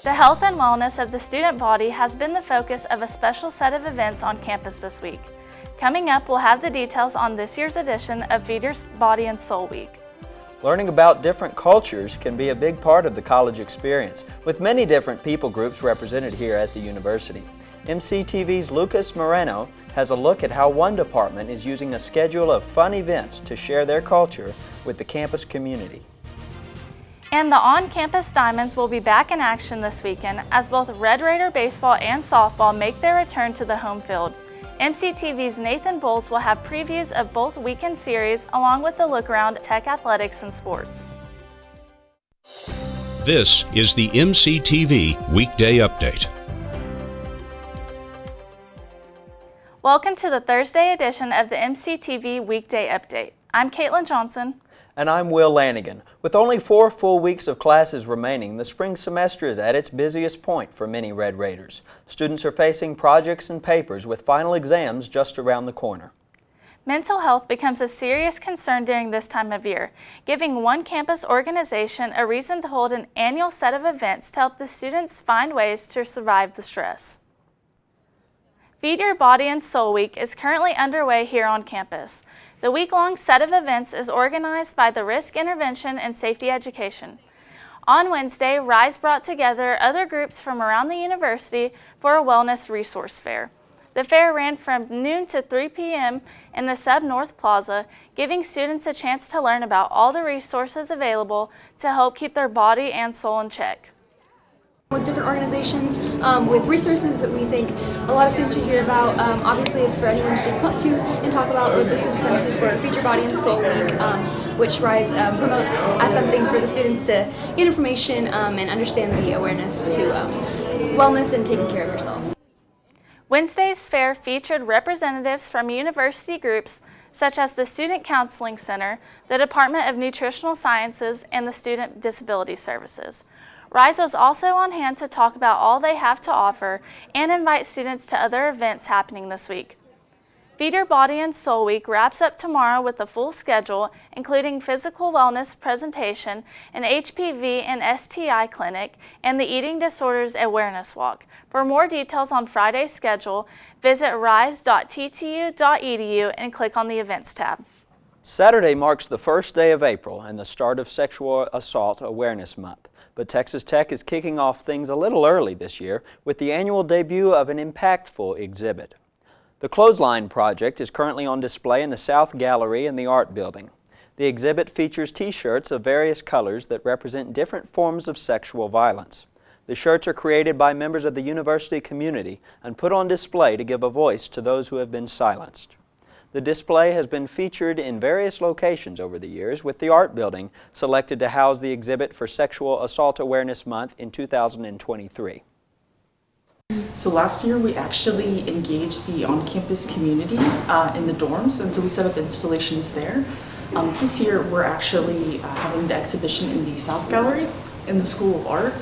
The health and wellness of the student body has been the focus of a special set of events on campus this week. Coming up, we'll have the details on this year's edition of Feed Your Body and Soul Week. Learning about different cultures can be a big part of the college experience, with many different people groups represented here at the university. MCTV's Lucas Moreno has a look at how one department is using a schedule of fun events to share their culture with the campus community. And the on-campus Diamonds will be back in action this weekend as both Red Raider baseball and softball make their return to the home field. MCTV's Nathan Boles will have previews of both weekend series along with the look around Tech Athletics and Sports. This is the MCTV Weekday Update. Welcome to the Thursday edition of the MCTV Weekday Update. I'm Katelyn Johnson. And I'm Will Lanigan. With only 4 full weeks of classes remaining, the spring semester is at its busiest point for many Red Raiders. Students are facing projects and papers with final exams just around the corner. Mental health becomes a serious concern during this time of year, giving one campus organization a reason to hold an annual set of events to help the students find ways to survive the stress. Feed Your Body and Soul Week is currently underway here on campus. The week-long set of events is organized by the Risk Intervention and Safety Education. On Wednesday, RISE brought together other groups from around the university for a wellness resource fair. The fair ran from noon to 3 p.m. in the Sub North Plaza, giving students a chance to learn about all the resources available to help keep their body and soul in check. With different organizations, with resources that we think a lot of students should hear about. Obviously, it's for anyone to just come to and talk about, but this is essentially for Feed Your Body and Soul Week, which RISE promotes as something for the students to get information and understand the awareness to wellness and taking care of yourself. Wednesday's fair featured representatives from university groups such as the Student Counseling Center, the Department of Nutritional Sciences, and the Student Disability Services. RISE was also on hand to talk about all they have to offer and invite students to other events happening this week. Feed Your Body and Soul Week wraps up tomorrow with a full schedule, including physical wellness presentation, an HPV and STI clinic, and the Eating Disorders Awareness Walk. For more details on Friday's schedule, visit rise.ttu.edu and click on the Events tab. Saturday marks the first day of April and the start of Sexual Assault Awareness Month. But Texas Tech is kicking off things a little early this year with the annual debut of an impactful exhibit. The Clothesline Project is currently on display in the South Gallery in the Art Building. The exhibit features t-shirts of various colors that represent different forms of sexual violence. The shirts are created by members of the university community and put on display to give a voice to those who have been silenced. The display has been featured in various locations over the years, with the Art Building selected to house the exhibit for Sexual Assault Awareness Month in 2023. So last year we actually engaged the on-campus community in the dorms, and so we set up installations there. This year we're actually having the exhibition in the South Gallery in the School of Art,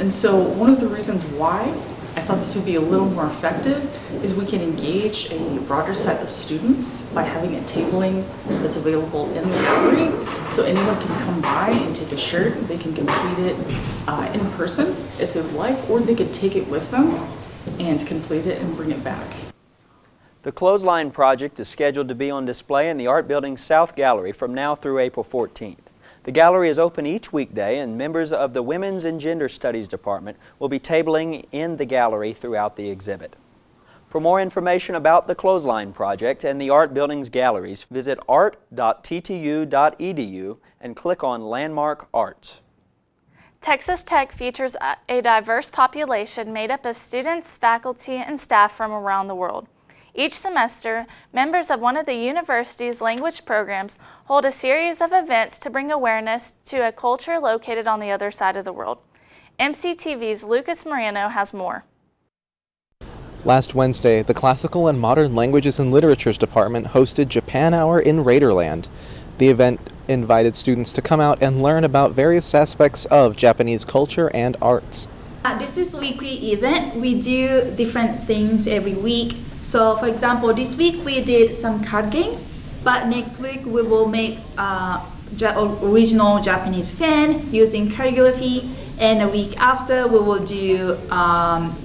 and so one of the reasons why I thought this would be a little more effective is we can engage a broader set of students by having a tabling that's available in the gallery, so anyone can come by and take a shirt. They can complete it in person if they would like, or they could take it with them and complete it and bring it back. The Clothesline Project is scheduled to be on display in the Art Building's South Gallery from now through April 14th. The gallery is open each weekday, and members of the Women's and Gender Studies Department will be tabling in the gallery throughout the exhibit. For more information about the Clothesline Project and the Art Building's galleries, visit art.ttu.edu and click on Landmark Arts. Texas Tech features a diverse population made up of students, faculty, and staff from around the world. Each semester, members of one of the university's language programs hold a series of events to bring awareness to a culture located on the other side of the world. MCTV's Lucas Moreno has more. Last Wednesday, the Classical and Modern Languages and Literatures Department hosted Japan Hour in Raiderland. The event invited students to come out and learn about various aspects of Japanese culture and arts. This is a weekly event. We do different things every week. So for example, this week we did some card games, but next week we will make original Japanese fan using calligraphy, and a week after we will do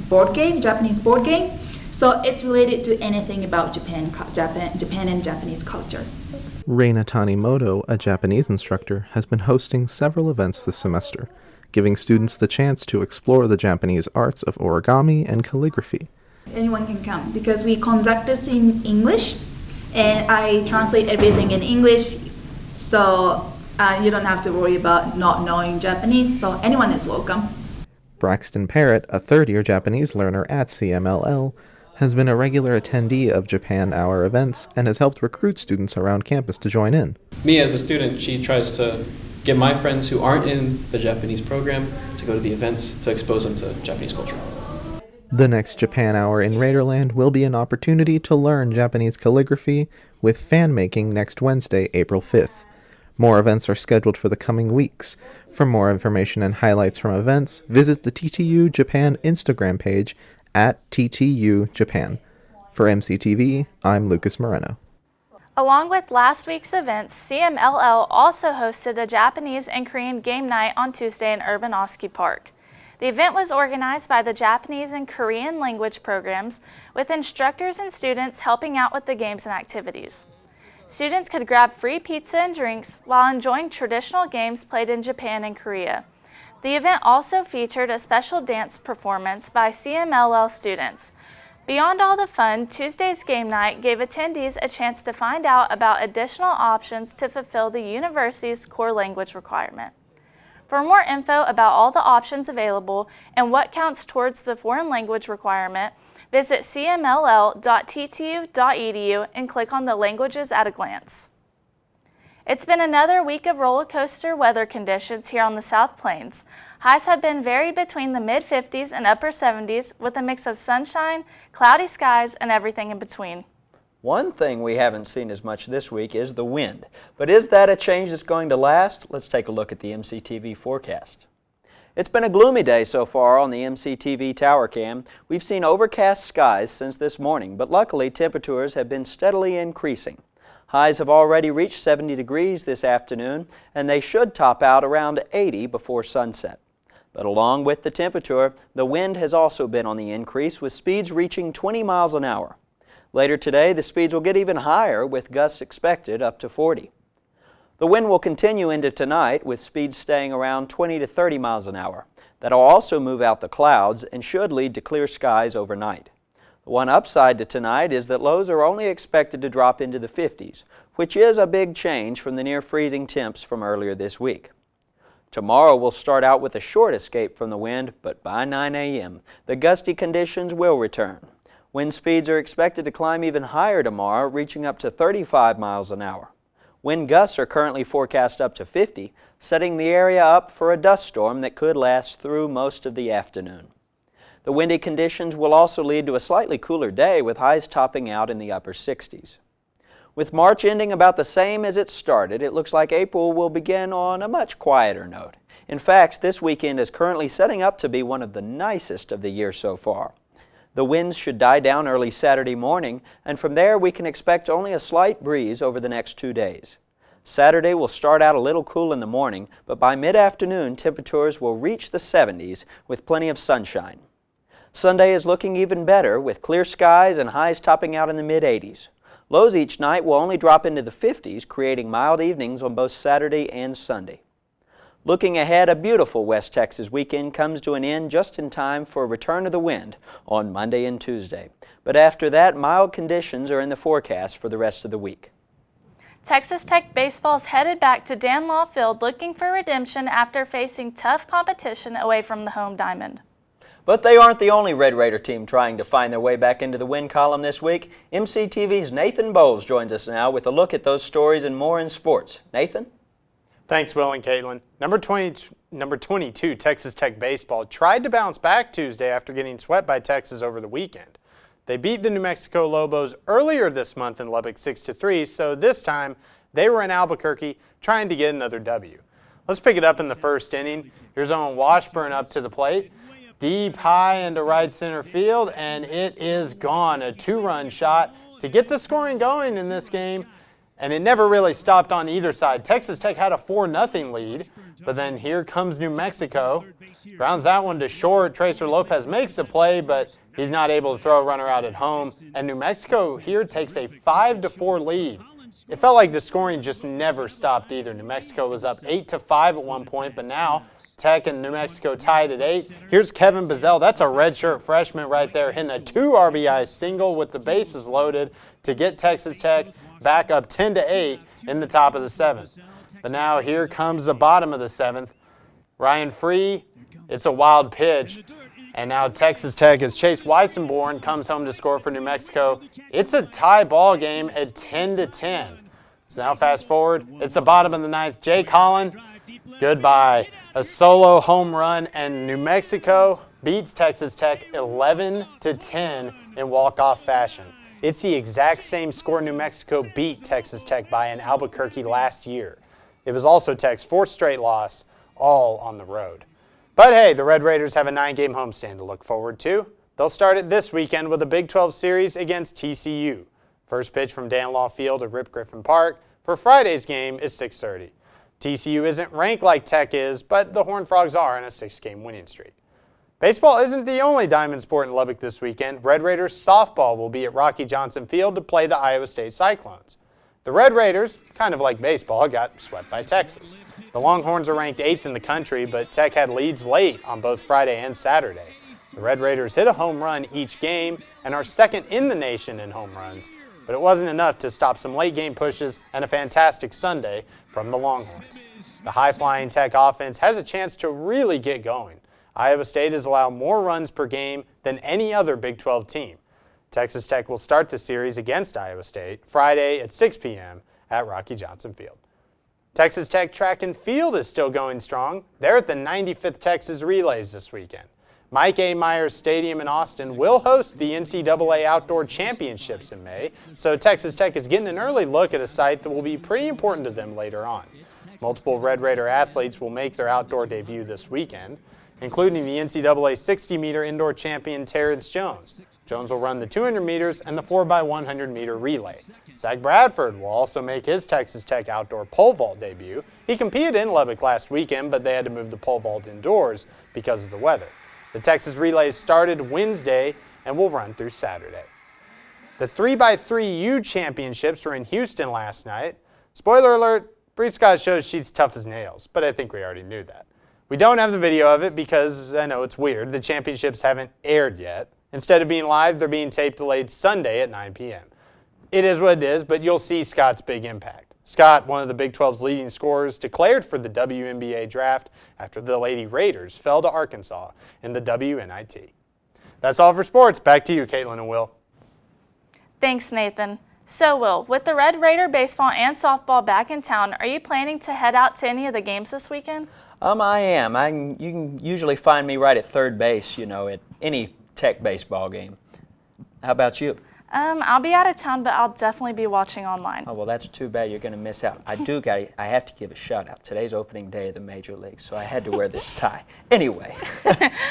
board game, Japanese board game. So it's related to anything about Japan and Japanese culture. Reina Tanimoto, a Japanese instructor, has been hosting several events this semester, giving students the chance to explore the Japanese arts of origami and calligraphy. Anyone can come because we conduct this in English, and I translate everything in English, so you don't have to worry about not knowing Japanese, so anyone is welcome. Braxton Parrott, a third-year Japanese learner at CMLL, has been a regular attendee of Japan Hour events and has helped recruit students around campus to join in. Me as a student, she tries to get my friends who aren't in the Japanese program to go to the events to expose them to Japanese culture. The next Japan Hour in Raiderland will be an opportunity to learn Japanese calligraphy with fan making next Wednesday, April 5th. More events are scheduled for the coming weeks. For more information and highlights from events, visit the TTU Japan Instagram page at TTU Japan. For MCTV, I'm Lucas Moreno. Along with last week's events, CMLL also hosted a Japanese and Korean game night on Tuesday in Urban Oski Park. The event was organized by the Japanese and Korean language programs, with instructors and students helping out with the games and activities. Students could grab free pizza and drinks while enjoying traditional games played in Japan and Korea. The event also featured a special dance performance by CMLL students. Beyond all the fun, Tuesday's game night gave attendees a chance to find out about additional options to fulfill the university's core language requirement. For more info about all the options available and what counts towards the foreign language requirement, visit cmll.ttu.edu and click on the Languages at a Glance. It's been another week of roller coaster weather conditions here on the South Plains. Highs have been varied between the mid-50s and upper 70s with a mix of sunshine, cloudy skies, and everything in between. One thing we haven't seen as much this week is the wind. But is that a change that's going to last? Let's take a look at the MCTV forecast. It's been a gloomy day so far on the MCTV tower cam. We've seen overcast skies since this morning, but luckily temperatures have been steadily increasing. Highs have already reached 70 degrees this afternoon, and they should top out around 80 before sunset. But along with the temperature, the wind has also been on the increase, with speeds reaching 20 miles an hour. Later today, the speeds will get even higher, with gusts expected up to 40. The wind will continue into tonight, with speeds staying around 20 to 30 miles an hour. That'll also move out the clouds and should lead to clear skies overnight. The one upside to tonight is that lows are only expected to drop into the 50s, which is a big change from the near freezing temps from earlier this week. Tomorrow will start out with a short escape from the wind, but by 9 a.m., the gusty conditions will return. Wind speeds are expected to climb even higher tomorrow, reaching up to 35 miles an hour. Wind gusts are currently forecast up to 50, setting the area up for a dust storm that could last through most of the afternoon. The windy conditions will also lead to a slightly cooler day, with highs topping out in the upper 60s. With March ending about the same as it started, it looks like April will begin on a much quieter note. In fact, this weekend is currently setting up to be one of the nicest of the year so far. The winds should die down early Saturday morning, and from there we can expect only a slight breeze over the next 2 days. Saturday will start out a little cool in the morning, but by mid-afternoon temperatures will reach the 70s with plenty of sunshine. Sunday is looking even better, with clear skies and highs topping out in the mid-80s. Lows each night will only drop into the 50s, creating mild evenings on both Saturday and Sunday. Looking ahead, a beautiful West Texas weekend comes to an end just in time for a return of the wind on Monday and Tuesday. But after that, mild conditions are in the forecast for the rest of the week. Texas Tech baseball is headed back to Dan Law Field looking for redemption after facing tough competition away from the home diamond. But they aren't the only Red Raider team trying to find their way back into the win column this week. MCTV's Nathan Boles joins us now with a look at those stories and more in sports. Nathan? Thanks, Will and Katelyn. Number 22 Texas Tech baseball tried to bounce back Tuesday after getting swept by Texas over the weekend. They beat the New Mexico Lobos earlier this month in Lubbock 6-3, so this time they were in Albuquerque trying to get another W. Let's pick it up in the first inning. Here's Owen Washburn up to the plate. Deep high into right center field, and it is gone. A two-run shot to get the scoring going in this game, and it never really stopped on either side. Texas Tech had a 4-0 lead, but then here comes New Mexico. Grounds that one to short. Tracer Lopez makes the play, but he's not able to throw a runner out at home. And New Mexico here takes a 5-4 lead. It felt like the scoring just never stopped either. New Mexico was up 8-5 at one point, but now Tech and New Mexico tied at 8. Here's Kevin Bazell. That's a redshirt freshman right there, hitting a 2 RBI single with the bases loaded to get Texas Tech back up 10-8 in the top of the 7th. But now here comes the bottom of the 7th. Ryan Free, it's a wild pitch. And now Texas Tech, as Chase Weissenborn comes home to score for New Mexico. It's a tie ball game at 10-10. So now fast forward, it's the bottom of the 9th. Jake Holland, goodbye. A solo home run, and New Mexico beats Texas Tech 11-10 in walk-off fashion. It's the exact same score New Mexico beat Texas Tech by in Albuquerque last year. It was also Tech's 4th straight loss, all on the road. But hey, the Red Raiders have a 9-game homestand to look forward to. They'll start it this weekend with a Big 12 series against TCU. First pitch from Dan Law Field at Rip Griffin Park for Friday's game is 6:30. TCU isn't ranked like Tech is, but the Horned Frogs are in a 6-game winning streak. Baseball isn't the only diamond sport in Lubbock this weekend. Red Raiders softball will be at Rocky Johnson Field to play the Iowa State Cyclones. The Red Raiders, kind of like baseball, got swept by Texas. The Longhorns are ranked 8th in the country, but Tech had leads late on both Friday and Saturday. The Red Raiders hit a home run each game and are 2nd in the nation in home runs, but it wasn't enough to stop some late game pushes and a fantastic Sunday from the Longhorns. The high-flying Tech offense has a chance to really get going. Iowa State has allowed more runs per game than any other Big 12 team. Texas Tech will start the series against Iowa State Friday at 6 p.m. at Rocky Johnson Field. Texas Tech track and field is still going strong. They're at the 95th Texas Relays this weekend. Mike A. Myers Stadium in Austin will host the NCAA Outdoor Championships in May, so Texas Tech is getting an early look at a site that will be pretty important to them later on. Multiple Red Raider athletes will make their outdoor debut this weekend, including the NCAA 60-meter indoor champion Terrence Jones. Jones will run the 200 meters and the 4x100 meter relay. Zach Bradford will also make his Texas Tech outdoor pole vault debut. He competed in Lubbock last weekend, but they had to move the pole vault indoors because of the weather. The Texas Relays started Wednesday and will run through Saturday. The 3x3U championships were in Houston last night. Spoiler alert, Bree Scott shows she's tough as nails, but I think we already knew that. We don't have the video of it because, I know it's weird, the championships haven't aired yet. Instead of being live, they're being tape delayed Sunday at 9 p.m. It is what it is, but you'll see Scott's big impact. Scott, one of the Big 12's leading scorers, declared for the WNBA draft after the Lady Raiders fell to Arkansas in the WNIT. That's all for sports. Back to you, Katelyn and Will. Thanks, Nathan. So, Will, with the Red Raider baseball and softball back in town, are you planning to head out to any of the games this weekend? I am. You can usually find me right at third base, at any Tech baseball game. How about you? I'll be out of town, but I'll definitely be watching online. Oh, well, that's too bad. You're going to miss out. I have to give a shout out. Today's opening day of the Major Leagues, so I had to wear this tie. Anyway.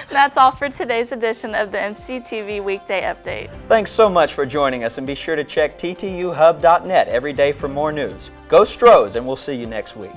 That's all for today's edition of the MCTV Weekday Update. Thanks so much for joining us, and be sure to check ttuhub.net every day for more news. Go Stros, and we'll see you next week.